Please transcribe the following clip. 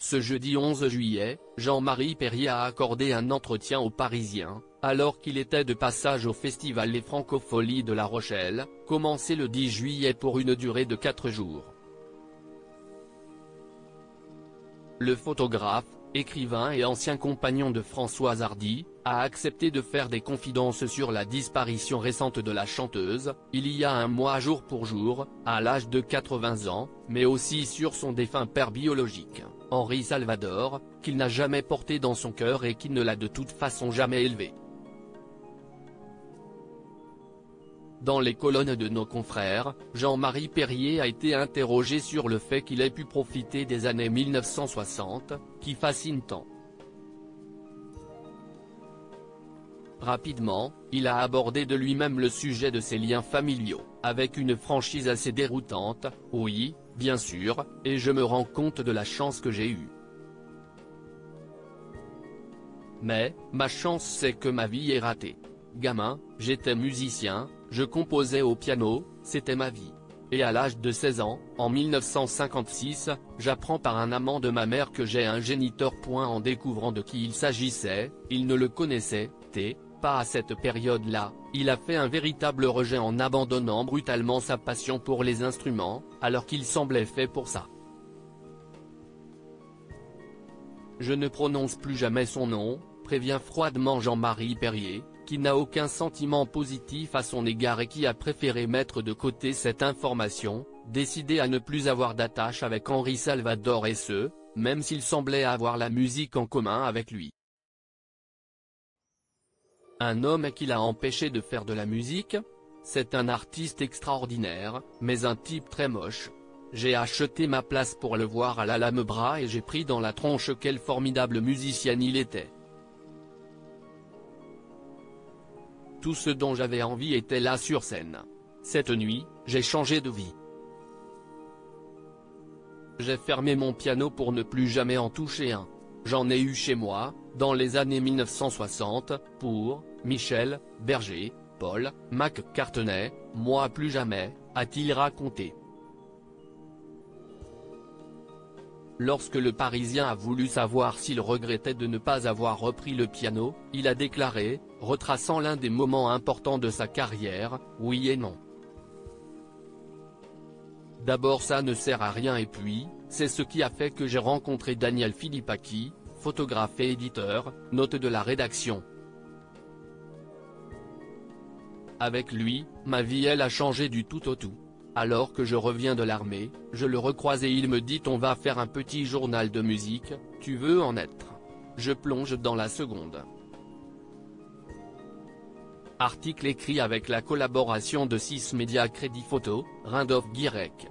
Ce jeudi 11 juillet, Jean-Marie Perrier a accordé un entretien aux Parisiens, alors qu'il était de passage au festival Les Francopholies de La Rochelle, commencé le 10 juillet pour une durée de 4 jours. Le photographe, écrivain et ancien compagnon de Françoise Hardy, a accepté de faire des confidences sur la disparition récente de la chanteuse, il y a un mois jour pour jour, à l'âge de 80 ans, mais aussi sur son défunt père biologique, Henri Salvador, qu'il n'a jamais porté dans son cœur et qui ne l'a de toute façon jamais élevé. Dans les colonnes de nos confrères, Jean-Marie Perrier a été interrogé sur le fait qu'il ait pu profiter des années 1960, qui fascinent tant. Rapidement, il a abordé de lui-même le sujet de ses liens familiaux, avec une franchise assez déroutante: « Oui, bien sûr, et je me rends compte de la chance que j'ai eue. Mais, ma chance c'est que ma vie est ratée. Gamin, j'étais musicien, je composais au piano, c'était ma vie. Et à l'âge de 16 ans, en 1956, j'apprends par un amant de ma mère que j'ai un géniteur. En découvrant de qui il s'agissait, il ne le connaissait pas à cette période-là, il a fait un véritable rejet en abandonnant brutalement sa passion pour les instruments, alors qu'il semblait fait pour ça. Je ne prononce plus jamais son nom, prévient froidement Jean-Marie Perrier, qui n'a aucun sentiment positif à son égard et qui a préféré mettre de côté cette information, décidé à ne plus avoir d'attache avec Henri Salvador et ce, même s'il semblait avoir la musique en commun avec lui. Un homme qui l'a empêché de faire de la musique? C'est un artiste extraordinaire, mais un type très moche. J'ai acheté ma place pour le voir à l'Alhambra et j'ai pris dans la tronche quel formidable musicien il était. Tout ce dont j'avais envie était là sur scène. Cette nuit, j'ai changé de vie. J'ai fermé mon piano pour ne plus jamais en toucher un. J'en ai eu chez moi, dans les années 1960, pour Michel Berger, Paul McCartney, moi plus jamais, a-t-il raconté. Lorsque le Parisien a voulu savoir s'il regrettait de ne pas avoir repris le piano, il a déclaré, retraçant l'un des moments importants de sa carrière, « Oui et non. D'abord ça ne sert à rien et puis, c'est ce qui a fait que j'ai rencontré Daniel Philippaki, photographe et éditeur, note de la rédaction. Avec lui, ma vie elle a changé du tout au tout. Alors que je reviens de l'armée, je le recroise et il me dit on va faire un petit journal de musique, tu veux en être? Je plonge dans la seconde. » Article écrit avec la collaboration de 6 médias Crédit Photo, Randolph Guirec.